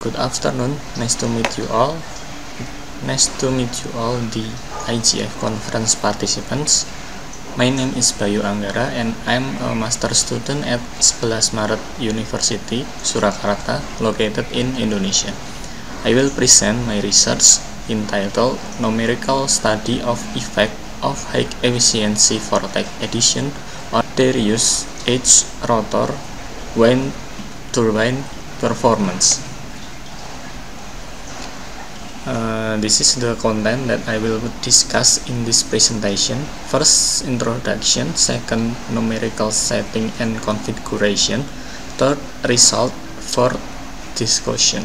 Good afternoon, nice to meet you all. The IGF conference participants. My name is Bayu Anggara and I'm a master student at 11 Maret University, Surakarta, located in Indonesia. I will present my research entitled Numerical Study of Effect of High Efficiency Vortex Addition on Darius H. rotor wind turbine performance. This is the content that I will discuss in this presentation. First, introduction. Second, numerical setting and configuration. Third, result. Fourth, discussion.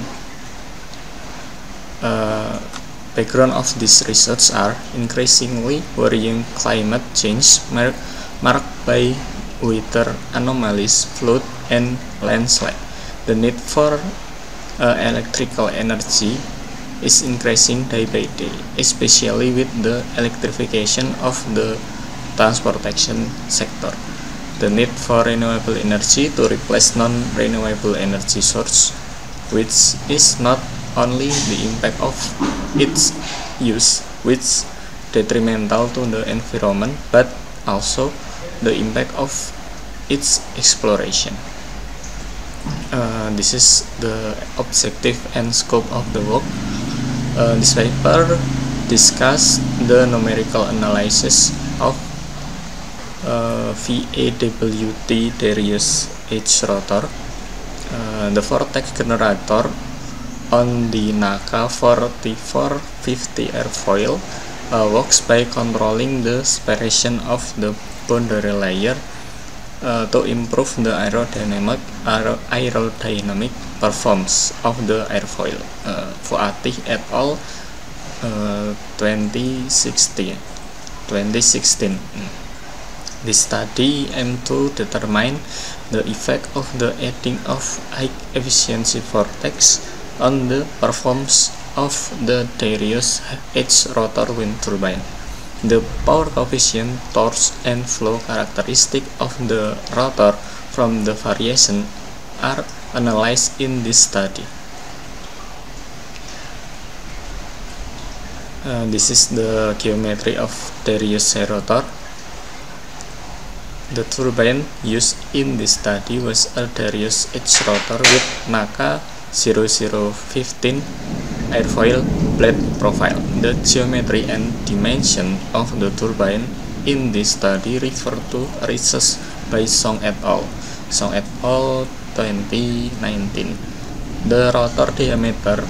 Background of this research are increasingly worrying climate change marked by weather anomalies, flood, and landslide. The need for electrical energy is increasing day by day, especially with the electrification of the transportation sector. The need for renewable energy to replace non-renewable energy source, which is not only the impact of its use, which detrimental to the environment, but also the impact of its exploration. This is the objective and scope of the work. This paper discusses the numerical analysis of VAWT Darius H. rotor, the vortex generator on the NACA 4450 airfoil works by controlling the separation of the boundary layer to improve the aerodynamic performance of the airfoil. Fuati et al. 2016. This study aimed to determine the effect of the adding of high efficiency vortex on the performance of the Darius H. rotor wind turbine. The power coefficient, torque, and flow characteristic of the rotor from the variation are analyzed in this study. This is the geometry of Darius rotor. The turbine used in this study was a Darius H. rotor with NACA 0015 airfoil blade profile. The geometry and dimension of the turbine in this study refer to research by Song et al. 2019. The rotor diameter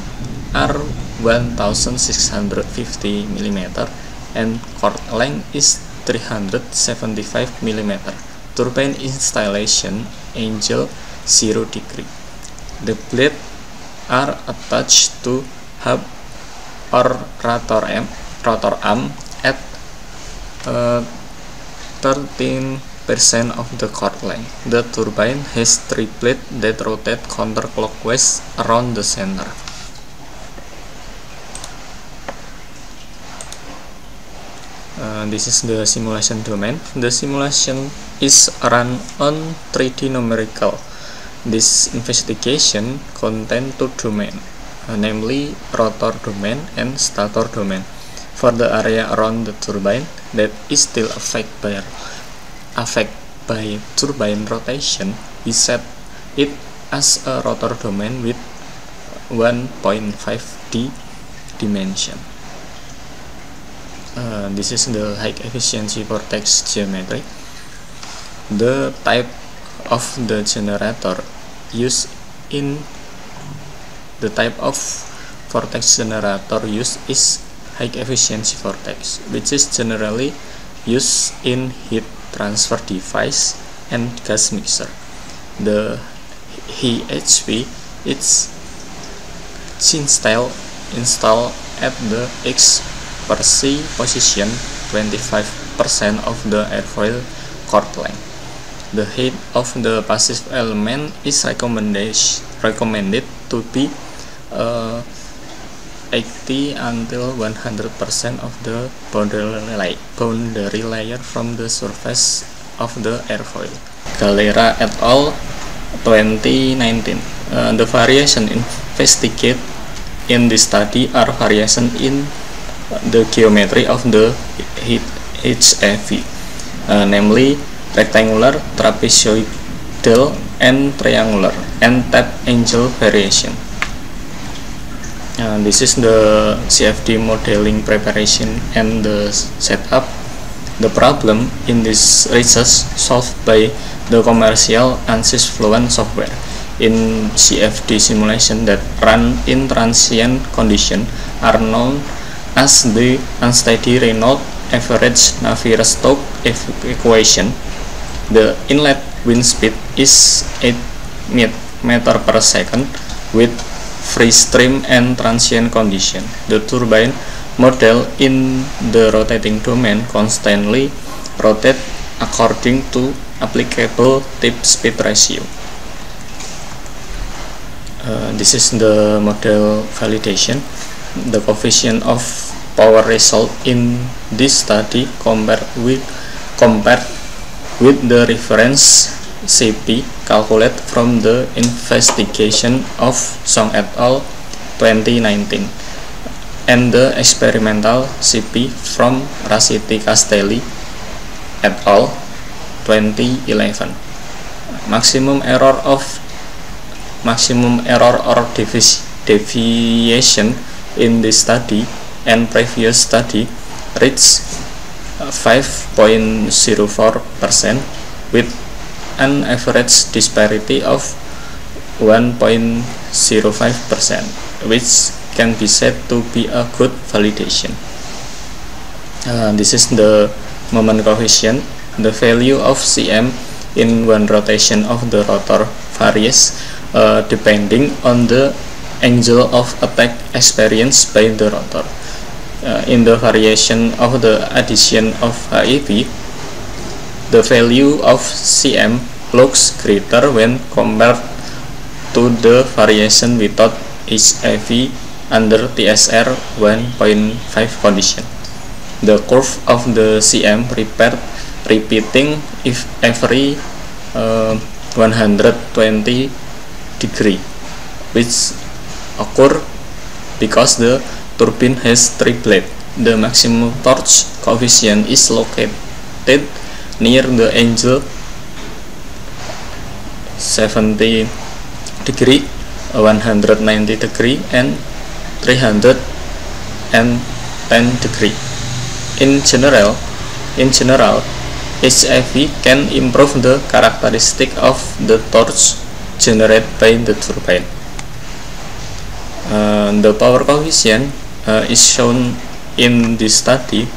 are 1650 mm and chord length is 375 mm. Turbine installation angle 0 degree. The blade are attached to hub or rotor arm at 13% of the chord length. The turbine has 3 blades that rotate counterclockwise around the center. This is the simulation domain. The simulation is run on 3D numerical. This investigation contains 2 domains, namely rotor domain and stator domain. For the area around the turbine that is still affected by turbine rotation, we set it as a rotor domain with 1.5D dimension. This is the high efficiency vortex geometry. The type of the generator used in the type of vortex generator used is high efficiency vortex, which is generally used in heat transfer device and gas mixer. The HV is installed at the XPC position 25% of the airfoil chord length. The height of the passive element is recommended to be 80 until 100% of the boundary layer from the surface of the airfoil. Galera et al. 2019. The variation in investigated in this study are variations in the geometry of the HAV, namely rectangular, trapezoidal, and triangular, and tap angle variation. This is the CFD modeling preparation and the setup. The problem in this research solved by the commercial ANSYS Fluent software in CFD simulation that run in transient condition are known as the unsteady Reynolds average Navier-Stokes equation. The inlet wind speed is 8 meter per second with free stream and transient condition. The turbine model in the rotating domain constantly rotate according to applicable tip speed ratio. This is the model validation. The coefficient of power result in this study compared with the reference CP calculated from the investigation of Song et al. 2019 and the experimental CP from Rassiti Castelli et al. 2011. Maximum error or deviation in this study and previous study reached 5.04% with an average disparity of 1.05%, which can be said to be a good validation. This is the moment coefficient. The value of Cm in one rotation of the rotor varies depending on the angle of attack experienced by the rotor. In the variation of the addition of HAV, the value of Cm looks greater when compared to the variation without HAV under TSR 1.5 condition. The curve of the Cm repeating if every 120 degree, which occur because the turbine has 3 blades. The maximum torque coefficient is located near the angle 70 degree, 190 degree, and 310 degree. In general, HAV can improve the characteristic of the torque generated by the turbine. The power coefficient is shown in this study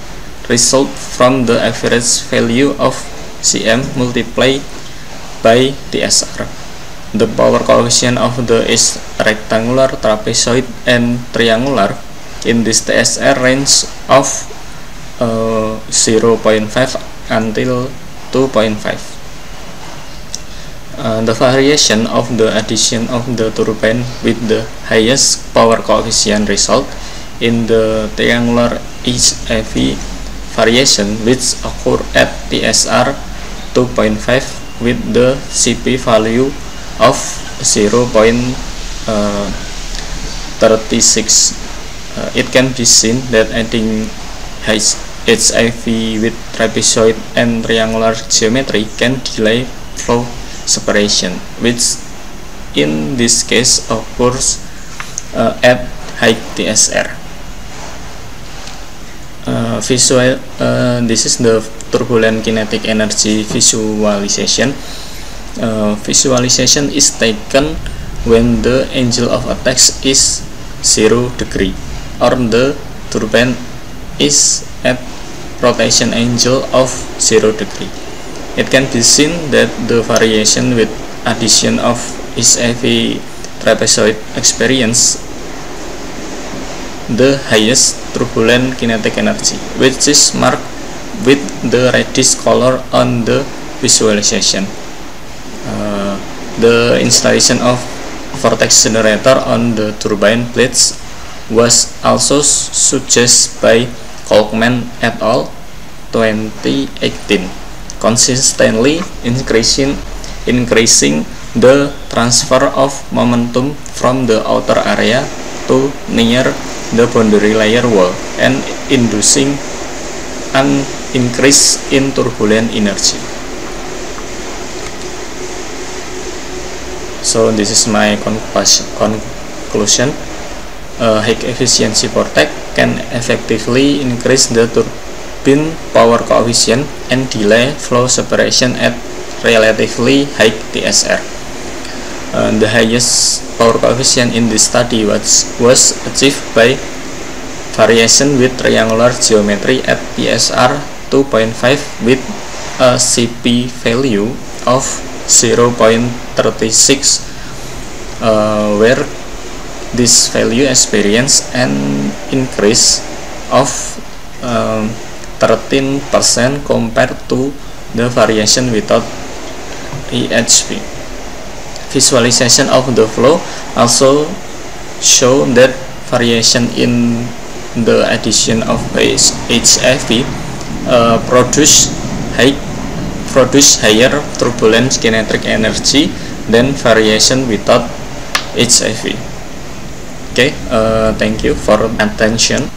result from the average value of Cm multiplied by TSR. The power coefficient of the is rectangular, trapezoid, and triangular in this TSR range of 0.5 until 2.5. The variation of the addition of the turbine with the highest power coefficient result in the triangular HAV variation, which occur at TSR 2.5 with the CP value of 0.36. It can be seen that adding HAV with trapezoid and triangular geometry can delay flow separation, which in this case occurs at high TSR. This is the turbulent kinetic energy visualization. Visualization is taken when the angle of attack is 0 degree or the turbine is at rotation angle of 0 degree. It can be seen that the variation with addition of HAV trapezoid experience the highest turbulent kinetic energy, which is marked with the reddish color on the visualization. The installation of vortex generator on the turbine blades was also suggested by Kolkman et al. 2018, consistently increasing the transfer of momentum from the outer area to near the boundary layer wall and inducing an increase in turbulent energy. So this is my conclusion. High efficiency vortex can effectively increase the turbine power coefficient and delay flow separation at relatively high TSR. The highest power coefficient in this study was achieved by variation with triangular geometry at TSR 2.5 with a CP value of 0.36, where this value experienced an increase of 13% compared to the variation without EHV. Visualization of the flow also show that variation in the addition of HFV produce higher turbulent kinetic energy than variation without HFV. Okay, thank you for attention.